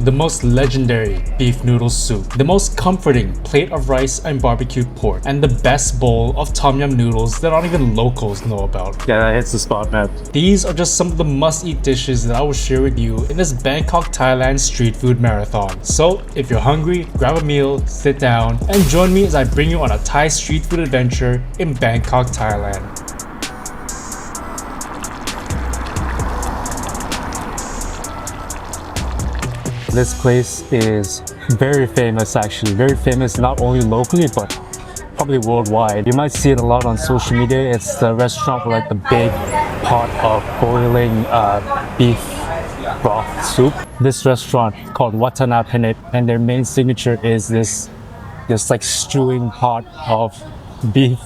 the most legendary beef noodle soup, the most comforting plate of rice and barbecued pork, and the best bowl of tom yum noodles that not even locals know about. Yeah, that hits the spot, man. These are just some of the must-eat dishes that I will share with you in this Bangkok, Thailand street food marathon. So if you're hungry, grab a meal, sit down, and join me as I bring you on a Thai street food adventure in Bangkok, Thailand. This place is very famous, actually. Very famous not only locally, but probably worldwide. You might see it a lot on social media. It's the restaurant with like the big pot of boiling beef broth soup. This restaurant called Watanapanet, and their main signature is this like stewing pot of beef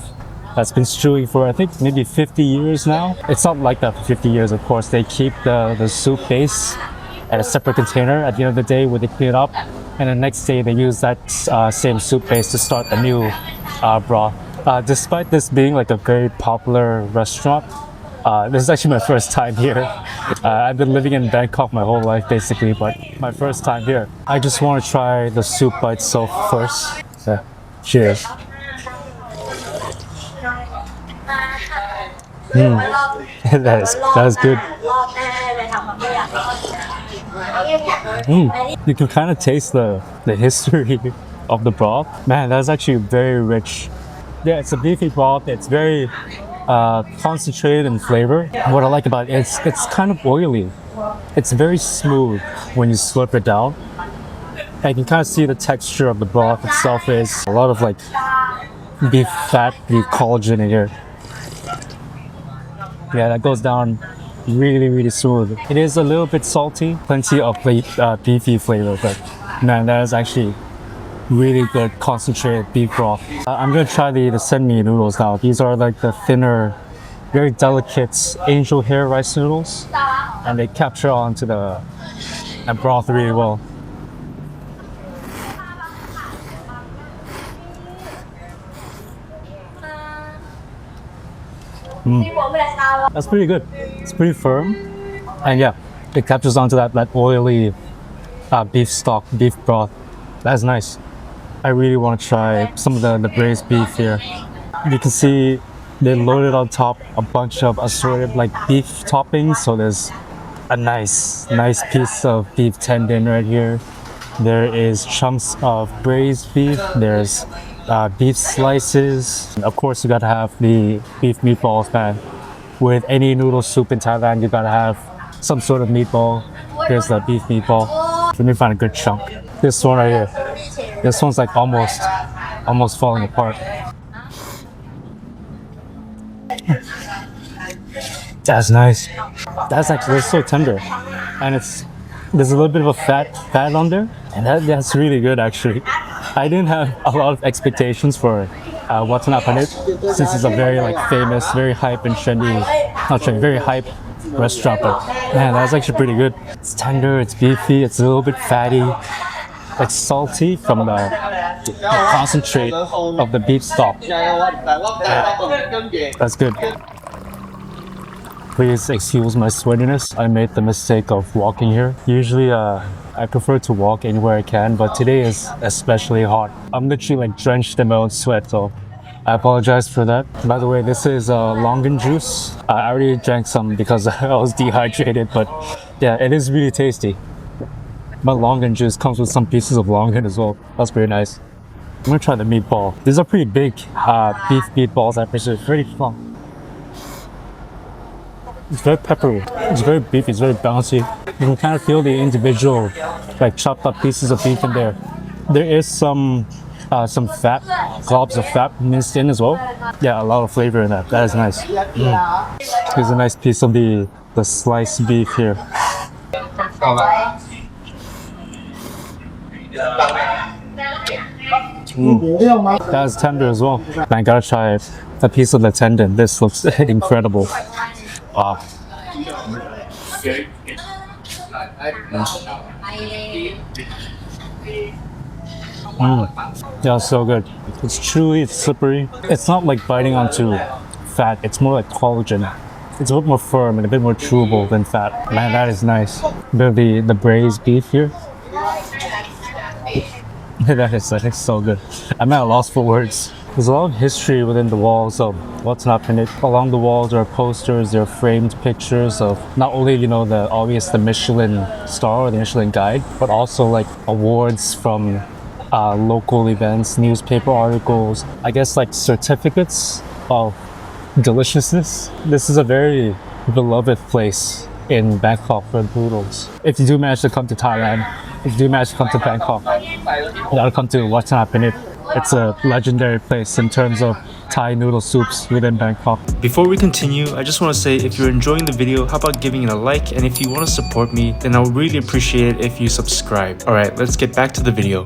that's been stewing for I think maybe 50 years now. It's not like that for 50 years, of course. They keep the soup base at a separate container at the end of the day where they clean it up, and the next day they use that same soup base to start a new broth. Despite this being like a very popular restaurant, this is actually my first time here. I've been living in Bangkok my whole life basically, but my first time here. I just want to try the soup by itself first. So, cheers. That is good. You can kind of taste the history of the broth. Man, that's actually very rich. Yeah, it's a beefy broth. It's very concentrated in flavor. What I like about it, it's kind of oily. It's very smooth when you slurp it down. And you can kind of see the texture of the broth itself is a lot of like beef fat, beef collagen in here. Yeah, that goes down really smooth. It is a little bit salty, plenty of beefy flavor, but man, that is actually really good concentrated beef broth. I'm gonna try the senmi noodles now. These are like the thinner, very delicate angel hair rice noodles, and they capture onto the broth really well. That's pretty good. It's pretty firm, and yeah, it captures onto that oily beef stock, beef broth. That's nice. I really want to try some of the braised beef here. You can see they loaded on top a bunch of assorted like beef toppings. So there's a nice piece of beef tendon right here. There is chunks of braised beef. There's beef slices. Of course, you gotta have the beef meatballs, man. With any noodle soup in Thailand, you gotta have some sort of meatball. Here's the beef meatball. Let me find a good chunk. This one right here. This one's like almost falling apart. That's nice. That's so tender, and there's a little bit of a fat on there, and that's really good actually. I didn't have a lot of expectations for Watanapanet since it's a very like famous, very hype and very hype restaurant, but man, that's actually pretty good. It's tender, it's beefy, it's a little bit fatty, it's salty from the concentrate of the beef stock. That's good. Please excuse my sweatiness. I made the mistake of walking here. Usually I prefer to walk anywhere I can, but today is especially hot. I'm literally like drenched in my own sweat, so I apologize for that. By the way, this is longan juice. I already drank some because I was dehydrated, but yeah, it is really tasty. But longan juice comes with some pieces of longan as well. That's pretty nice. I'm gonna try the meatball. These are pretty big beef meatballs. I appreciate it. Very fun. It's very peppery. It's very beefy. It's very bouncy. You can kind of feel the individual, like chopped up pieces of beef in there. There is some fat, globs of fat minced in as well. Yeah, a lot of flavor in that. That is nice. Here's a nice piece of the sliced beef here. That's tender as well. I gotta try a piece of the tendon. This looks incredible. Wow. Yeah, so good. It's chewy, it's slippery. It's not like biting onto fat, it's more like collagen. It's a bit more firm and a bit more chewable than fat. Man, that is nice. The braised beef here. That is so good. I'm at a loss for words. There's a lot of history within the walls of what's happening. Along the walls there are posters, there are framed pictures of not only, the Michelin star or the Michelin guide, but also like awards from local events, newspaper articles, I guess like certificates of deliciousness. This is a very beloved place in Bangkok for noodles. If you do manage to come to Thailand, if you do manage to come to Bangkok, you gotta come to Wat Phra. It's a legendary place in terms of Thai noodle soups within Bangkok. Before we continue, I just want to say if you're enjoying the video, how about giving it a like, and if you want to support me, then I would really appreciate it if you subscribe. Alright, let's get back to the video.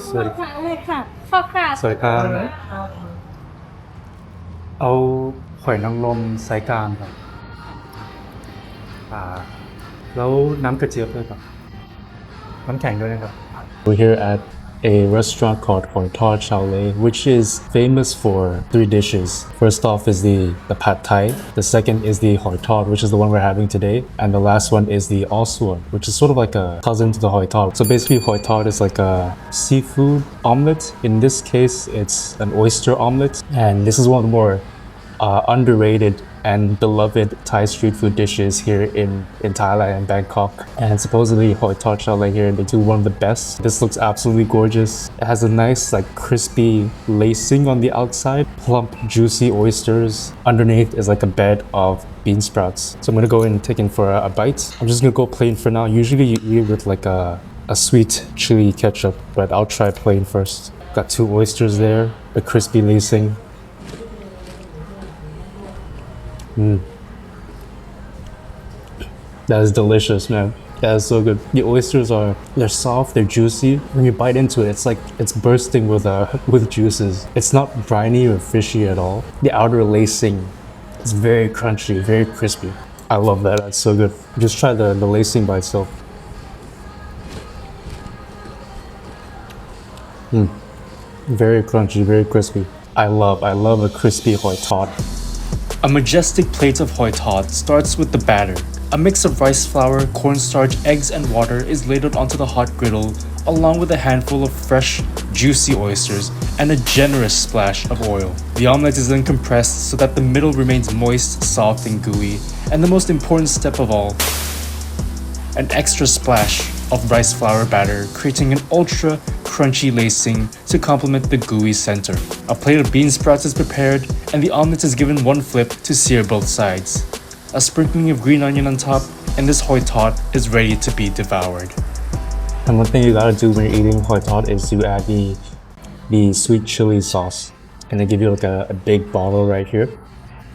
สวัสดี ค่ะพ่อค่ะ สวัสดีครับเอาหอยนางรมไซส์กลางครับแล้วน้ำกระเจี๊ยบด้วยครับน้ำแข็งด้วยนะครับ We're here at a restaurant called Hoi Thar Chaole, which is famous for 3 dishes. First off is the pad thai. The second is the hoi thar, which is the one we're having today. And the last one is the oswar, which is sort of like a cousin to the hoi thar. So basically hoi thar is like a seafood omelet. In this case, it's an oyster omelet. And this is one of the more underrated and beloved Thai street food dishes here in Thailand and Bangkok. And supposedly Hoi Thar Chaole here, they do one of the best. This looks absolutely gorgeous. It has a nice like crispy lacing on the outside, plump juicy oysters. Underneath is like a bed of bean sprouts. So I'm gonna go in and take in for a bite. I'm just gonna go plain for now. Usually you eat it with like a sweet chili ketchup, but I'll try plain first. Got 2 oysters there, a crispy lacing. That is delicious, man. That is so good. The oysters they're soft, they're juicy. When you bite into it, it's like it's bursting with juices. It's not briny or fishy at all. The outer lacing is very crunchy, very crispy. I love that. That's so good. Just try the lacing by itself. Very crunchy, very crispy. I love a crispy hoi thar. A majestic plate of hoi thar starts with the batter. A mix of rice flour, cornstarch, eggs, and water is ladled onto the hot griddle, along with a handful of fresh, juicy oysters and a generous splash of oil. The omelette is then compressed so that the middle remains moist, soft, and gooey, and the most important step of all, an extra splash of rice flour batter, creating an ultra crunchy lacing to complement the gooey center. A plate of bean sprouts is prepared, and the omelette is given one flip to sear both sides. A sprinkling of green onion on top, and this hoi thar is ready to be devoured. And one thing you gotta do when you're eating hoi thar is you add the sweet chili sauce, and they give you like a big bottle right here.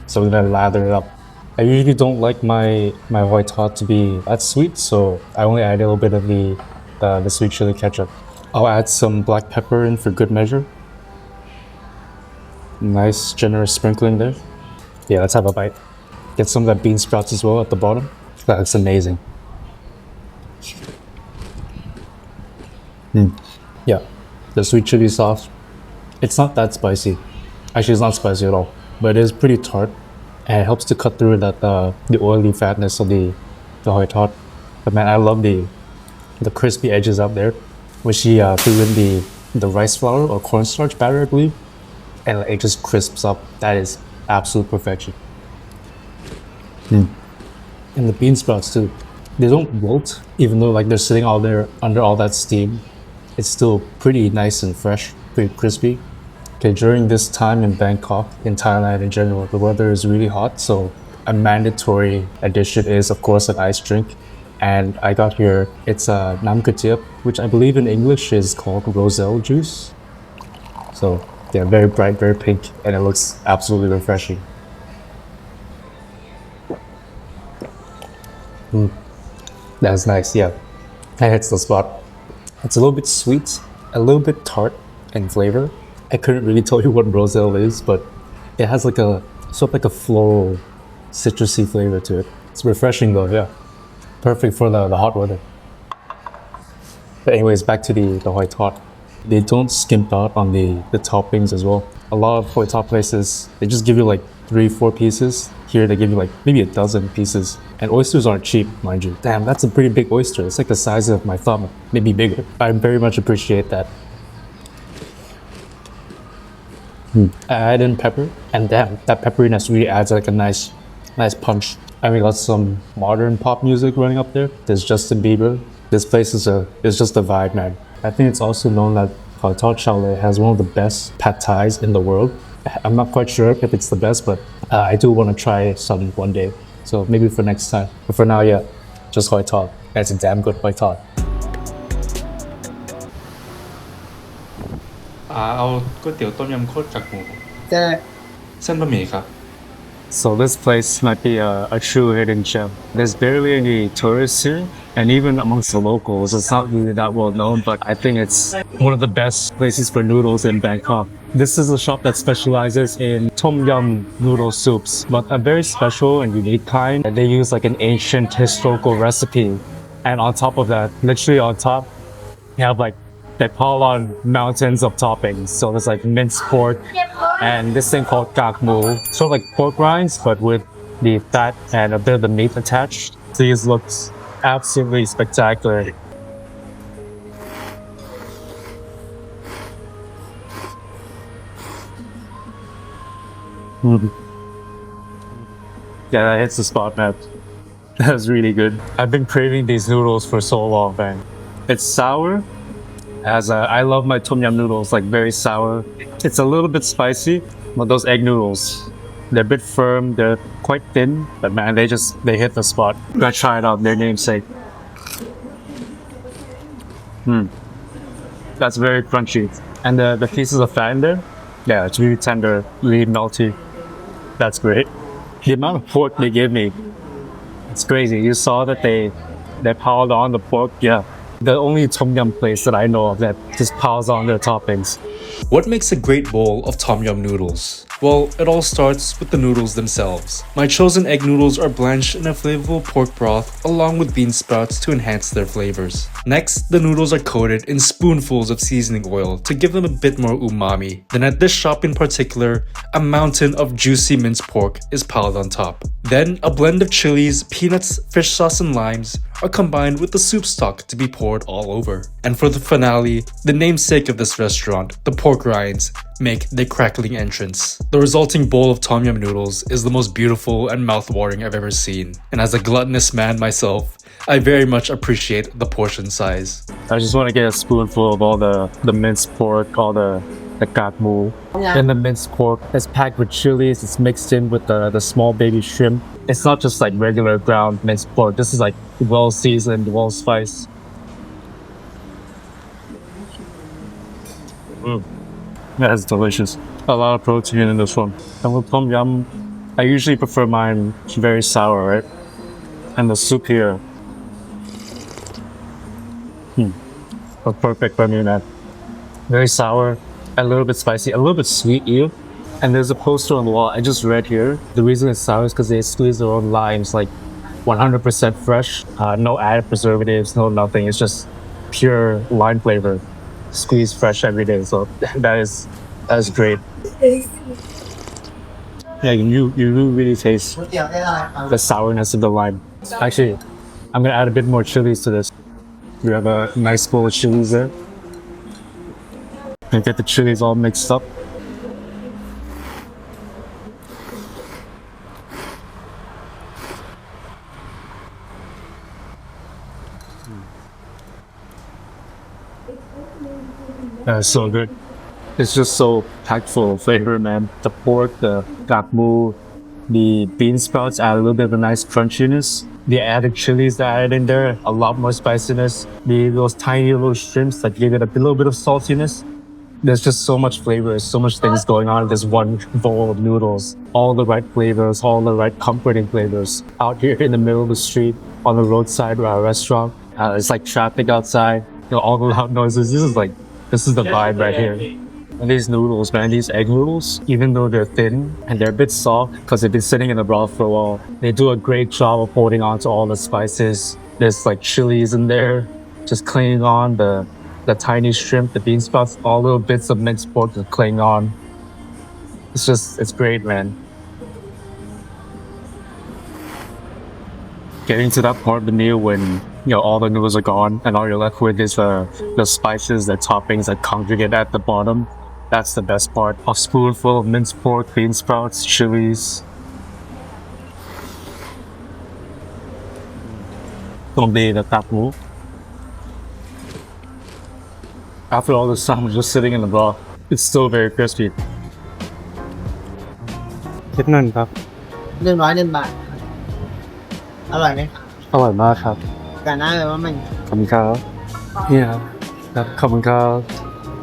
So we're gonna lather it up. I usually don't like my hoi thar to be that sweet, so I only add a little bit of the sweet chili ketchup. I'll add some black pepper in for good measure. Nice generous sprinkling there. Yeah, let's have a bite. Get some of that bean sprouts as well at the bottom. That looks amazing. Yeah, the sweet chili sauce. It's not that spicy. Actually, it's not spicy at all, but it is pretty tart, and it helps to cut through that the oily fatness of the hoi thar. But man, I love the crispy edges out there, which she threw in the rice flour or cornstarch batter, I believe, and it just crisps up. That is absolute perfection. And the bean sprouts too, they don't wilt, even though like they're sitting all there under all that steam. It's still pretty nice and fresh, pretty crispy. Okay, during this time in Bangkok, in Thailand in general, the weather is really hot, so a mandatory addition is of course an iced drink. And I got here, it's a nam kachip, which I believe in English is called roselle juice. So yeah, very bright, very pink, and it looks absolutely refreshing. That's nice, yeah. That hits the spot. It's a little bit sweet, a little bit tart in flavor. I couldn't really tell you what roselle is, but it has like a sort of like a floral, citrusy flavor to it. It's refreshing though, yeah. Perfect for the hot weather. But anyways, back to the hoi thar. They don't skimp out on the toppings as well. A lot of hoi thar places, they just give you like 3, 4 pieces. Here they give you like maybe a dozen pieces. And oysters aren't cheap, mind you. Damn, that's a pretty big oyster. It's like the size of my thumb, maybe bigger. I very much appreciate that. I add in pepper, and damn, that pepperiness really adds like a nice punch. And we got some modern pop music running up there. There's Justin Bieber. This place is just a vibe, man. I think it's also known that Hotel Chalet has one of the best pad thais in the world. I'm not quite sure if it's the best, but I do want to try some one day. So maybe for next time. But for now, yeah, just hoi tog. That's a damn good hoi tog. เอาก๋วยเตี๋ยวต้มยำข้นกากหมู จะ เส้นบะหมี่ครับ So this place might be a true hidden gem. There's barely any tourists here, and even amongst the locals, it's not really that well known, but I think it's one of the best places for noodles in Bangkok. This is a shop that specializes in tom yum noodle soups, but a very special and unique kind. And they use like an ancient historical recipe. And on top of that, literally on top, you have like they pile on mountains of toppings. So there's like minced pork and this thing called crackling, sort of like pork rinds, but with the fat and a bit of the meat attached. These looks absolutely spectacular. Yeah, that hits the spot, man. That was really good. I've been craving these noodles for so long, man. It's sour. I love my tom yum noodles, like very sour. It's a little bit spicy, but those egg noodles, they're a bit firm, they're quite thin, but man, they hit the spot. Gotta try it out, their namesake. That's very crunchy. And the pieces of fat in there, yeah, it's really tender, really melty. That's great. The amount of pork they give me, it's crazy. You saw that they piled on the pork, yeah. The only tom yum place that I know of that just piles on their toppings. What makes a great bowl of tom yum noodles? Well, it all starts with the noodles themselves. My chosen egg noodles are blanched in a flavorful pork broth along with bean sprouts to enhance their flavors. Next, the noodles are coated in spoonfuls of seasoning oil to give them a bit more umami. Then at this shop in particular, a mountain of juicy minced pork is piled on top. Then, a blend of chilies, peanuts, fish sauce, and limes are combined with the soup stock to be poured all over. And for the finale, the namesake of this restaurant, the pork rinds, make their crackling entrance. The resulting bowl of tom yum noodles is the most beautiful and mouth-watering I've ever seen. And as a gluttonous man myself, I very much appreciate the portion size. I just want to get a spoonful of all the minced pork, all the crackling. And the minced pork is packed with chilies, it's mixed in with the small baby shrimp. It's not just like regular ground minced pork, this is like well seasoned, well spiced. That's delicious. A lot of protein in this one. And with tom yum, I usually prefer mine very sour, right? And the soup here, perfect for me, man. Very sour, a little bit spicy, a little bit sweet, even. And there's a poster on the wall. I just read here. The reason it's sour is because they squeeze their own limes, like 100% fresh, no added preservatives, no nothing. It's just pure lime flavor, squeezed fresh every day. So that is great. Yeah, you really taste the sourness of the lime. Actually, I'm gonna add a bit more chilies to this. We have a nice bowl of chilies there. And get the chilies all mixed up. That's so good. It's just so packed full of flavor, man. The pork, the crackling, the bean sprouts add a little bit of a nice crunchiness. The added chilies that I added in there, a lot more spiciness. Those tiny little shrimps that give it a little bit of saltiness. There's just so much flavor, so much things going on in this one bowl of noodles. All the right flavors, all the right comforting flavors. Out here in the middle of the street, on the roadside restaurant. It's like traffic outside, all the loud noises. This is the vibe right here. And these noodles, man, these egg noodles, even though they're thin and they're a bit soft because they've been sitting in the broth for a while, they do a great job of holding on to all the spices. There's like chilies in there, just clinging on the tiny shrimp, the bean sprouts, all little bits of minced pork just clinging on. It's great, man. getting to that part of the meal when all the noodles are gone and all you're left with is the spices, the toppings that congregate at the bottom. That's the best part. A spoonful of minced pork, bean sprouts, chilies. Gonna be the top move. After all this time just sitting in the broth, it's still very crispy. คิดเงินครับ 101 บาท อร่อยไหม อร่อยมากครับ กันหน้าเลยว่ามัน ขอบคุณครับเนี่ยครับขอบคุณครับ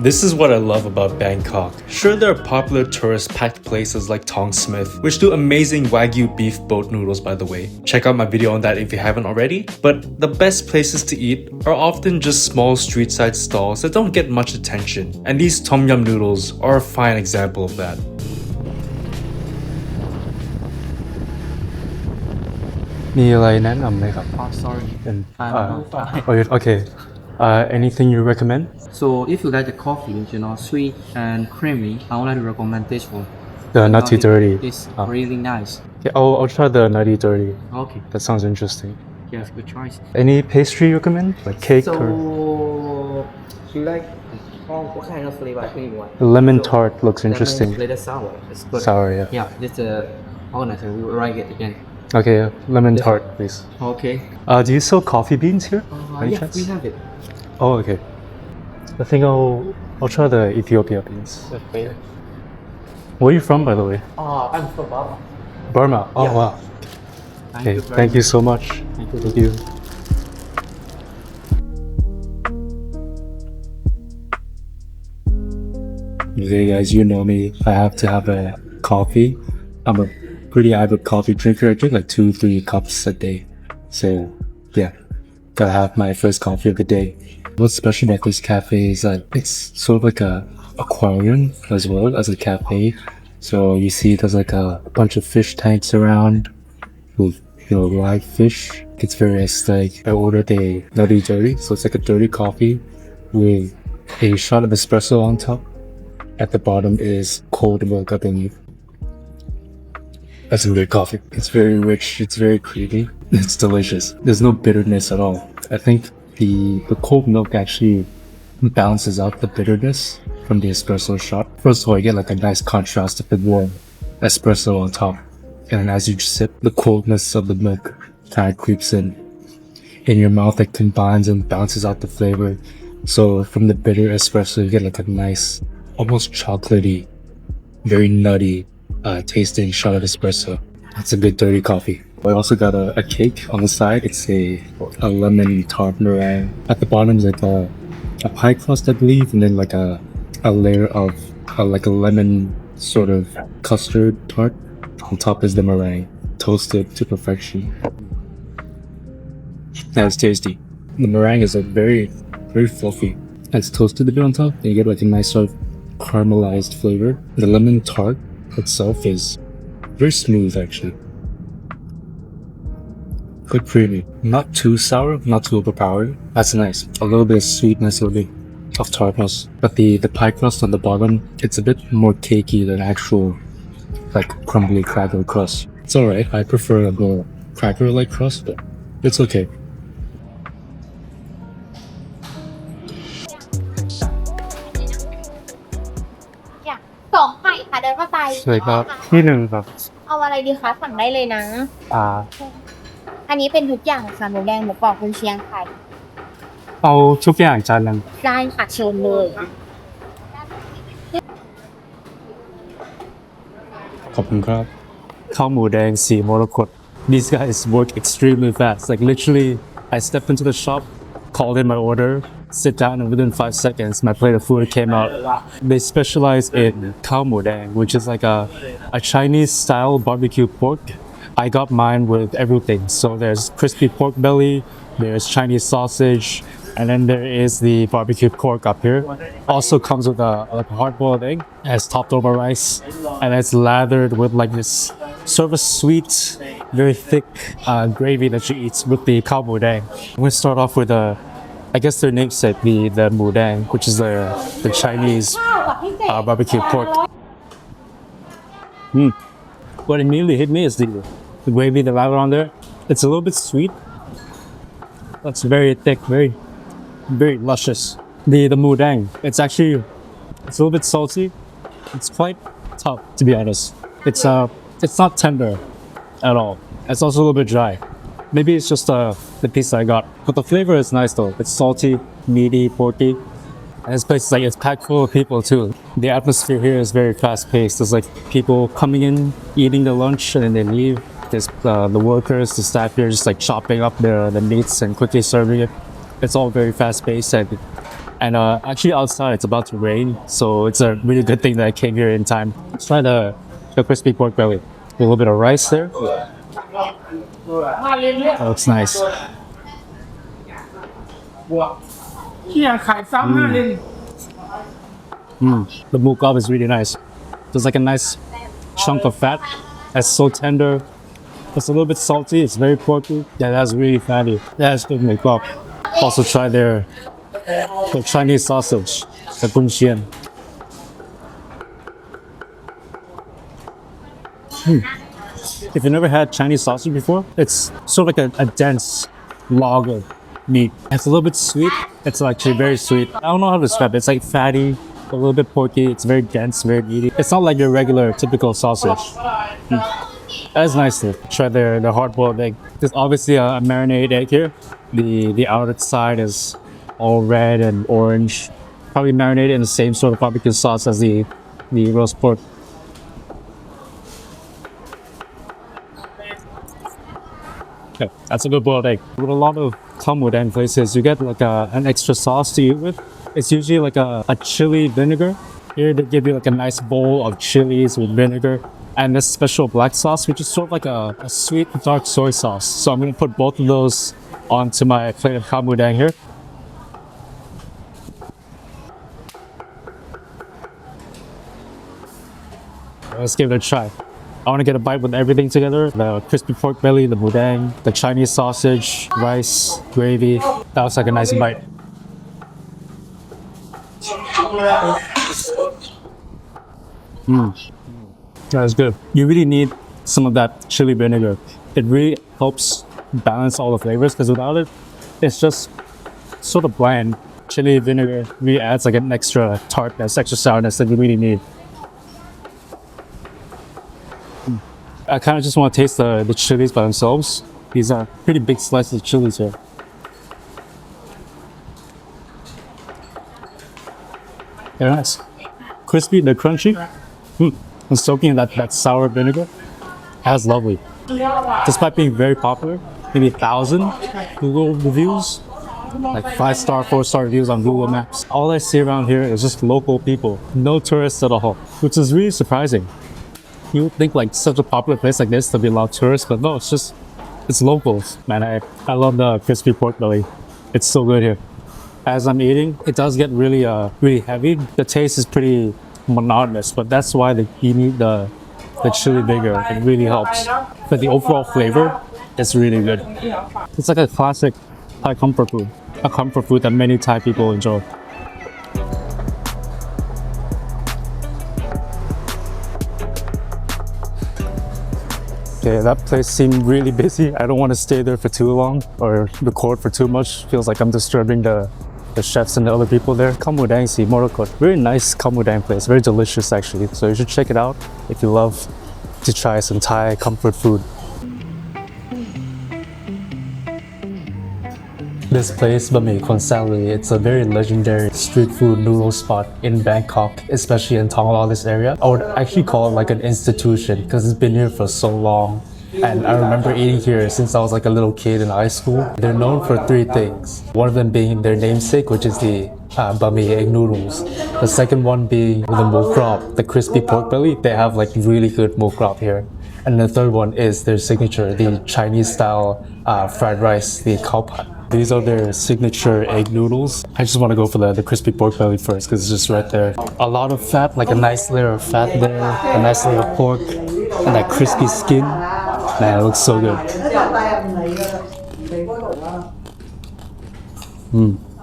This is what I love about Bangkok. Sure, there are popular tourist-packed places like Tong Smith, which do amazing Wagyu beef boat noodles, by the way. Check out my video on that if you haven't already. But the best places to eat are often just small street-side stalls that don't get much attention. And these tom yum noodles are a fine example of that. มีอะไรแนะนำไหมครับ Oh, sorry. Okay. Anything you recommend? So if you like the coffee, sweet and creamy, I would like to recommend this one. The nutty dirty. It's really nice. Okay, I'll try the nutty dirty. Okay. That sounds interesting. Yes, good choice. Any pastry you recommend? Like cake So or you like what kind of flavor you want? the lemon tart looks interesting. Lemon flavor sour. It's good. Sour, yeah. Yeah, this organizer. We will write it again. Okay, yeah. Lemon tart, please. Okay. Do you sell coffee beans here? By any Yeah, chance? we have it. Oh, okay. I think I'll try the Ethiopia beans. Okay. Where are you from, by the way? I'm from Burma. Burma. Oh, Yeah. wow. Okay, very thank you so much. Thank you. Okay, guys, you know me. I have to have a coffee. I'm a pretty avid coffee drinker. I drink like 2-3 cups a day. So, yeah, gotta have my first coffee of the day. What's special about this cafe is that it's sort of like a aquarium as well as a cafe. So you see there's like a bunch of fish tanks around with live fish. It's very aesthetic. I ordered a nutty dirty, so it's like a dirty coffee with a shot of espresso on top. At the bottom is cold milk, I believe. That's some good coffee. It's very rich, it's very creamy. It's delicious. There's no bitterness at all. I think the cold milk actually balances out the bitterness from the espresso shot. First of all, you get like a nice contrast of the warm espresso on top. And then as you sip, the coldness of the milk kind of creeps in your mouth. It combines and balances out the flavor. So from the bitter espresso, you get like a nice, almost chocolatey, very nutty tasting shot of espresso. That's a good dirty coffee. I also got a cake on the side. It's a lemon tart meringue. At the bottom is like a pie crust, I believe, and then like a layer of like a lemon sort of custard tart. On top is the meringue, toasted to perfection. That's tasty. The meringue is like very, very fluffy. It's toasted a bit on top, and you get like a nice sort of caramelized flavor. The lemon tart itself is very smooth actually. Good creamy. Not too sour, not too overpowering. That's nice. A little bit of sweetness, a little bit of tartness. But the pie crust on the bottom, it's a bit more cakey than actual like crumbly cracker crust. It's alright. I prefer a more cracker-like crust, but it's okay. 2 ไข่ค่ะเดินเข้าไป สวยครับที่หนึ่งครับ เอาอะไรดีคะสั่งได้เลยนะ อันนี้เป็นทุกอย่างค่ะหมูแดงหมูกรอบกุนเชียงไข่ เอาทุกอย่างจานนึง ได้ค่ะเชิญเลย ขอบคุณครับข้าวหมูแดงสีมรกต These guys work extremely fast. Like literally, I stepped into the shop, called in my order, sit down, and within 5 seconds, my plate of food came out. They specialize in khao mu dang, which is like a Chinese-style barbecue pork. I got mine with everything. So there's crispy pork belly, there's Chinese sausage, and then there is the barbecue pork up here. Also comes with a hard-boiled egg, and it's topped over rice, and it's lathered with like this sort of a sweet, very thick gravy that you eat with the khao mu dang. I'm gonna start off with I guess their namesake, the mu dang, which is the Chinese barbecue pork. What immediately hit me is the gravy, the lather on there. It's a little bit sweet. That's very thick, very luscious. The mudang, it's a little bit salty. It's quite tough, to be honest. It's not tender at all. It's also a little bit dry. Maybe it's just the piece that I got. But the flavor is nice though. It's salty, meaty, porky. And this place is like, it's packed full of people too. The atmosphere here is very fast paced. There's like people coming in, eating their lunch, and then they leave. There's the workers, the staff here just like chopping up the meats and quickly serving it. It's all very fast paced. And actually outside it's about to rain. So it's a really good thing that I came here in time. Let's try the crispy pork belly. A little bit of rice there. That looks nice. The mukbang is really nice. There's like a nice chunk of fat that's so tender. It's a little bit salty. It's very porky. Yeah, that's really fatty. That's good mukbang. Also try the Chinese sausage, the gunxian. If you've never had Chinese sausage before, it's sort of like a dense log of meat. It's a little bit sweet. It's actually very sweet. I don't know how to describe it. It's like fatty, a little bit porky. It's very dense, very meaty. It's not like your regular typical sausage. That's nice to try the hard-boiled egg. There's obviously a marinade egg here. The outside is all red and orange. Probably marinated in the same sort of barbecue sauce as the roast pork. Okay, that's a good boiled egg. With a lot of kamudang places, you get like an extra sauce to eat with. It's usually like a chili vinegar. Here they give you like a nice bowl of chilies with vinegar and this special black sauce, which is sort of like a sweet dark soy sauce. So I'm gonna put both of those onto my plate of kamudang here. Let's give it a try. I want to get a bite with everything together. The crispy pork belly, the mudang, the Chinese sausage, rice, gravy. That was like a nice bite. That's good. You really need some of that chili vinegar. It really helps balance all the flavors because without it, it's just sort of bland. Chili vinegar really adds like an extra tartness, extra sourness that you really need. I kind of just want to taste the chilies by themselves. These are pretty big slices of chilies here. They're nice. Crispy, they're crunchy. And soaking in that sour vinegar. That's lovely. Despite being very popular, maybe 1,000 Google reviews, like 5-star, 4-star reviews on Google Maps. All I see around here is just local people, no tourists at all, which is really surprising. You would think like such a popular place like this to be a lot of tourists, but no, it's locals. Man, I love the crispy pork belly. It's so good here. As I'm eating, it does get really heavy. The taste is pretty monotonous, but that's why you need the chili vinegar. It really helps. But the overall flavor is really good. It's like a classic Thai comfort food. A comfort food that many Thai people enjoy. Okay, that place seemed really busy. I don't want to stay there for too long or record for too much. Feels like I'm disturbing the chefs and the other people there. Kamudang Si Morokot. Very nice kamudang place. Very delicious actually. So you should check it out if you love to try some Thai comfort food. This place, Bami Konsali, it's a very legendary street food noodle spot in Bangkok, especially in Thongla, this area. I would actually call it like an institution because it's been here for so long. And I remember eating here since I was like a little kid in high school. They're known for 3 things. One of them being their namesake, which is the bami egg noodles. The second one being the mukbang, the crispy pork belly. They have like really good mukbang here. And the third one is their signature, the Chinese style fried rice, the khao pad. These are their signature egg noodles. I just want to go for the crispy pork belly first because it's just right there. A lot of fat, like a nice layer of fat there, a nice layer of pork, and that crispy skin. Man, it looks so good.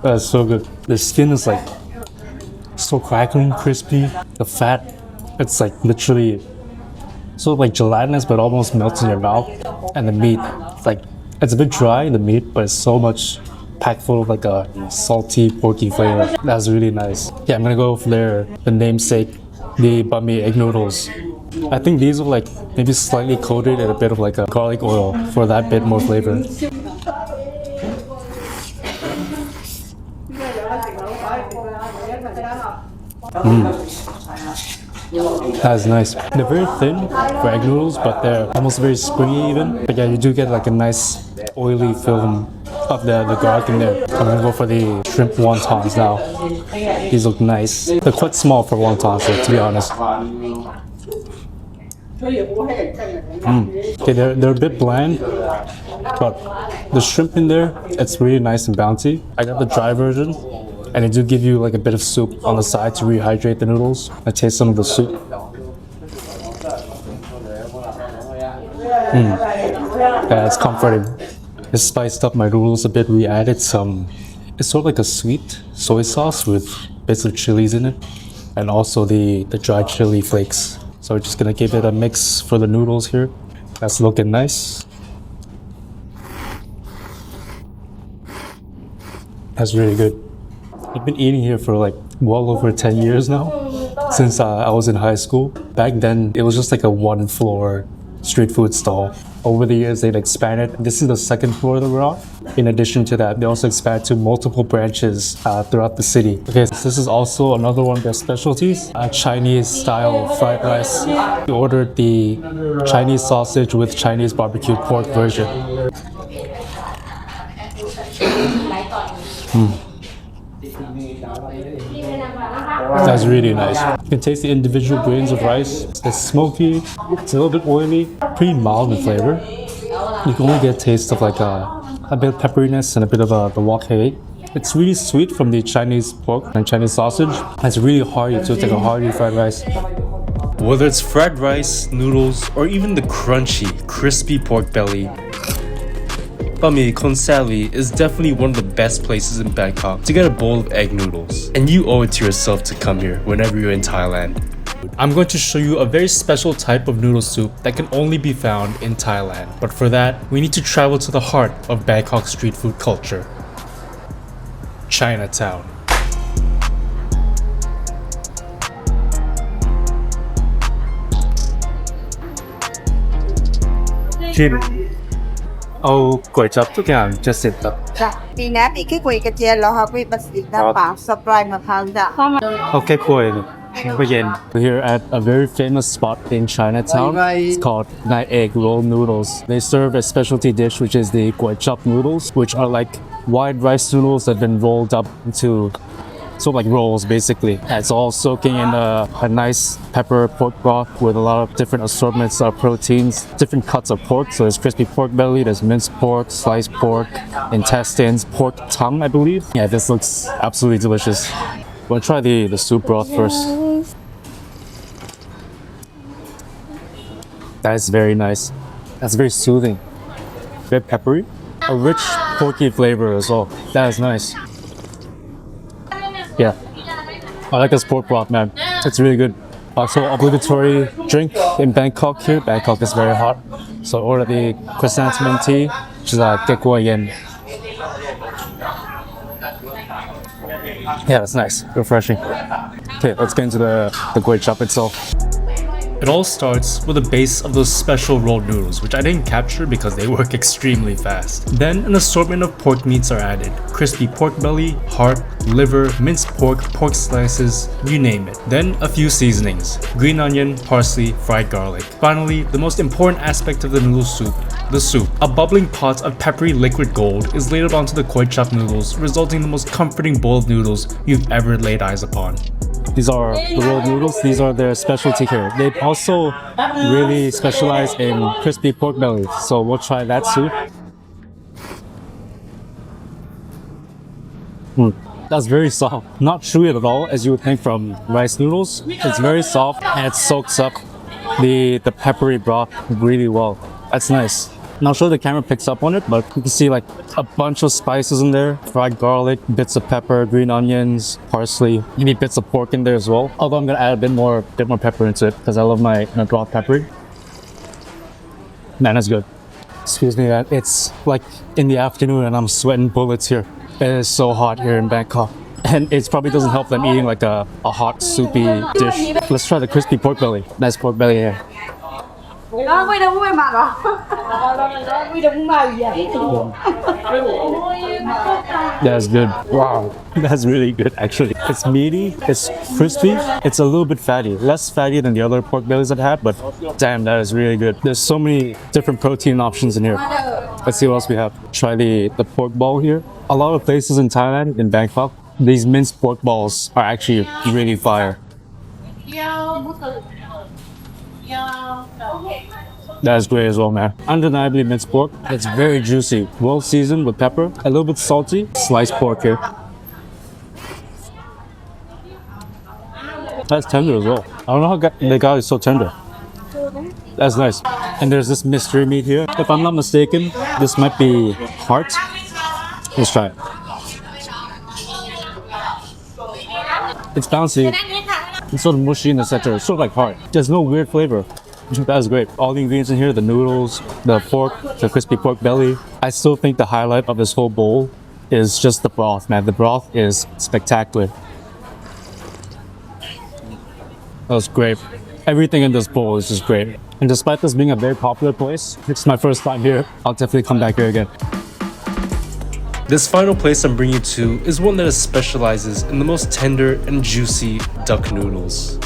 That's so good. The skin is like so crackling, crispy. The fat, it's like literally sort of like gelatinous but almost melts in your mouth. And the meat, it's like It's a bit dry, the meat, but it's so much packed full of like a salty, porky flavor. That's really nice. Yeah, I'm gonna go for the namesake, the banh egg noodles. I think these are like maybe slightly coated in a bit of like a garlic oil for that bit more flavor. That's nice. They're very thin for egg noodles, but they're almost very springy even. But yeah, you do get like a nice oily film of the garlic in there. I'm gonna go for the shrimp wontons now. These look nice. They're quite small for wontons, so, to be honest. Okay, they're a bit bland, but the shrimp in there, it's really nice and bouncy. I got the dry version, and it do give you like a bit of soup on the side to rehydrate the noodles. I taste some of the soup. Yeah, it's comforting. It spiced up my noodles a bit. We added some, it's sort of like a sweet soy sauce with bits of chilies in it, and also the dried chili flakes. So we're just gonna give it a mix for the noodles here. That's looking nice. That's really good. I've been eating here for like well over 10 years now, since I was in high school. Back then, it was just like a one floor street food stall. Over the years, they've expanded. This is the second floor that we're on. In addition to that, they also expanded to multiple branches throughout the city. Okay, so this is also another one of their specialties, Chinese style fried rice. We ordered the Chinese sausage with Chinese barbecued pork version. That's really nice. You can taste the individual grains of rice. It's smoky, it's a little bit oily, pretty mild in flavor. You can only get a taste of like a bit of pepperiness and a bit of the wok hei. It's really sweet from the Chinese pork and Chinese sausage. It's really hearty too, it's like a hearty fried rice. Whether it's fried rice, noodles, or even the crunchy, crispy pork belly, Banh Khon Sali is definitely one of the best places in Bangkok to get a bowl of egg noodles. And you owe it to yourself to come here whenever you're in Thailand. I'm going to show you a very special type of noodle soup that can only be found in Thailand. But for that, we need to travel to the heart of Bangkok street food culture, Chinatown. Oh, ก๋วยจั๊บทุกอย่างจะเสร็จแบบ จ้ะปีนี้ปีขี้กุยกระเจียนแล้วครับวิปัสสิน้ำเปล่าสปรายมะพร้าวจ้ะ Okay, cool. Again, we're here at a very famous spot in Chinatown. It's called Nai Egg Roll Noodles. They serve a specialty dish, which is the Kway Chap noodles, which are like wide rice noodles that have been rolled up into sort of like rolls, basically. And it's all soaking in a nice pepper pork broth with a lot of different assortments of proteins, different cuts of pork. So there's crispy pork belly, there's minced pork, sliced pork, intestines, pork tongue, I believe. Yeah, this looks absolutely delicious. We'll try the soup broth first. That is very nice. That's very soothing. Very peppery. A rich porky flavor as well. That is nice. Yeah. I like this pork broth, man. It's really good. Also, obligatory drink in Bangkok here. Bangkok is very hot. So I ordered the chrysanthemum tea, which is kekwa yen. Yeah, that's nice. Refreshing. Okay, let's get into the kway chap itself. It all starts with a base of those special rolled noodles, which I didn't capture because they work extremely fast. Then an assortment of pork meats are added. Crispy pork belly, heart, liver, minced pork, pork slices, you name it. Then a few seasonings: green onion, parsley, fried garlic. Finally, the most important aspect of the noodle soup, the soup. A bubbling pot of peppery liquid gold is laid onto the kway chap noodles, resulting in the most comforting bowl of noodles you've ever laid eyes upon. These are the rolled noodles. These are their specialty here. They also really specialize in crispy pork belly. So we'll try that soup. That's very soft. Not chewy at all, as you would think from rice noodles. It's very soft and it soaks up the peppery broth really well. That's nice. Not sure the camera picks up on it, but you can see like a bunch of spices in there. Fried garlic, bits of pepper, green onions, parsley. You need bits of pork in there as well. Although I'm gonna add a bit more pepper into it because I love my broth peppery. Man, that's good. Excuse me, man. It's like in the afternoon and I'm sweating bullets here. It is so hot here in Bangkok. And it probably doesn't help them eating like a hot, soupy dish. Let's try the crispy pork belly. Nice pork belly here. That's good. Wow, that's really good actually. It's meaty, it's crispy, it's a little bit fatty. Less fatty than the other pork bellies I've had, but damn, that is really good. There's so many different protein options in here. Let's see what else we have. Try the pork ball here. A lot of places in Thailand, in Bangkok, these minced pork balls are actually really fire. That's great as well, man. Undeniably minced pork. It's very juicy, well seasoned with pepper, a little bit salty. Sliced pork here. That's tender as well. I don't know how they got it so tender. That's nice. And there's this mystery meat here. If I'm not mistaken, this might be heart. Let's try it. It's bouncy. It's sort of mushy in the center. It's sort of like heart. There's no weird flavor. That's great. All the ingredients in here, the noodles, the pork, the crispy pork belly. I still think the highlight of this whole bowl is just the broth, man. The broth is spectacular. That was great. Everything in this bowl is just great. And despite this being a very popular place, it's my first time here. I'll definitely come back here again. This final place I'm bringing you to is one that specializes in the most tender and juicy duck noodles.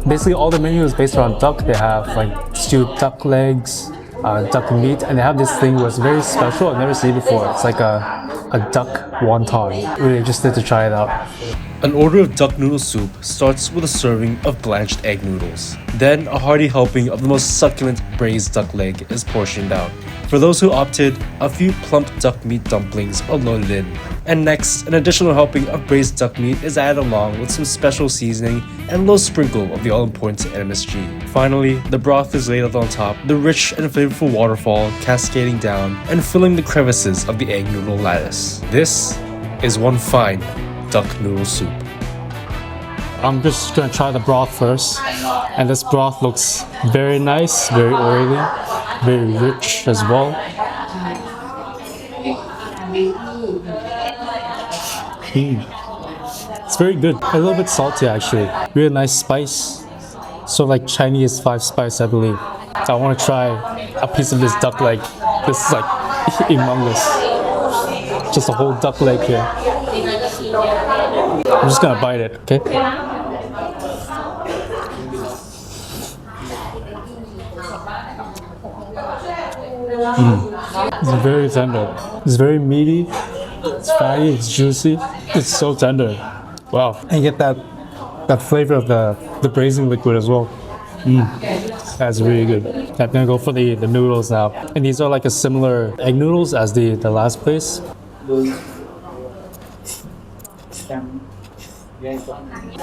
Basically, all the menu is based around duck. They have like stewed duck legs, duck meat, and they have this thing where it's very special. I've never seen it before. It's like a duck wonton. Really interested to try it out. An order of duck noodle soup starts with a serving of blanched egg noodles. Then a hearty helping of the most succulent braised duck leg is portioned out. For those who opted, a few plump duck meat dumplings are loaded in. And next, an additional helping of braised duck meat is added along with some special seasoning and a little sprinkle of the all-important MSG. Finally, the broth is laid out on top, the rich and flavorful waterfall cascading down and filling the crevices of the egg noodle lattice. This is one fine duck noodle soup. I'm just gonna try the broth first. And this broth looks very nice, very oily, very rich as well. It's very good. A little bit salty actually. Really nice spice. So like Chinese 5 spice, I believe. I want to try a piece of this duck leg. This is like humongous. Just a whole duck leg here. I'm just gonna bite it, okay? It's very tender. It's very meaty. It's fatty. It's juicy. It's so tender. Wow! And you get that flavor of the braising liquid as well. That's really good. I'm gonna go for the noodles now. And these are like a similar egg noodles as the last place.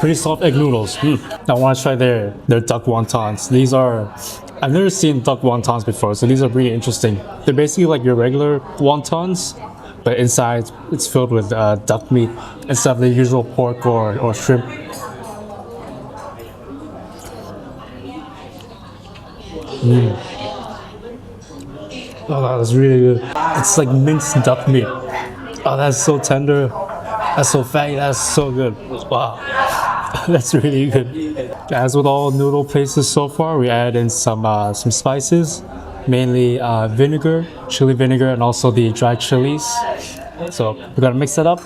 Pretty soft egg noodles. I want to try their duck wontons. These are, I've never seen duck wontons before, so these are pretty interesting. They're basically like your regular wontons, but inside it's filled with duck meat instead of the usual pork or shrimp. Oh, that's really good. It's like minced duck meat. Oh, that's so tender. That's so fatty. That's so good. Wow, that's really good. As with all noodle places so far, we added in some spices, mainly vinegar, chili vinegar, and also the dried chilies. So we're gonna mix it up,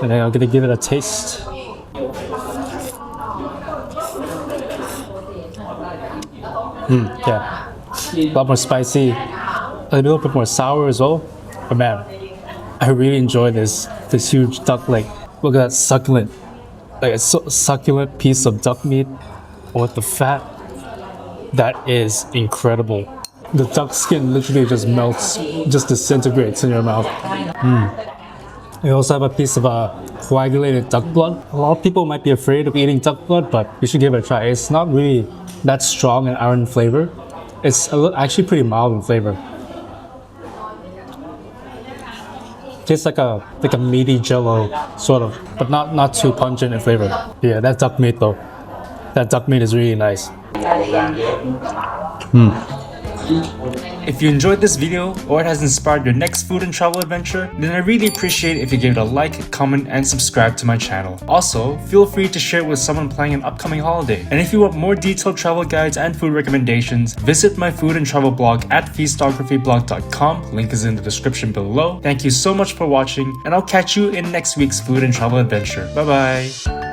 and then I'm gonna give it a taste. Yeah, a lot more spicy, a little bit more sour as well. But man, I really enjoy this huge duck leg. Look at that succulent, like a succulent piece of duck meat with the fat. That is incredible. The duck skin literally just melts, just disintegrates in your mouth. We also have a piece of coagulated duck blood. A lot of people might be afraid of eating duck blood, but you should give it a try. It's not really that strong in iron flavor. It's actually pretty mild in flavor. Tastes like a meaty jello, sort of, but not too pungent in flavor. Yeah, that duck meat though. That duck meat is really nice. If you enjoyed this video or it has inspired your next food and travel adventure, then I really appreciate if you give it a like, comment, and subscribe to my channel. Also, feel free to share it with someone planning an upcoming holiday. And if you want more detailed travel guides and food recommendations, visit my food and travel blog at feastographyblog.com. Link is in the description below. Thank you so much for watching, and I'll catch you in next week's food and travel adventure. Bye bye!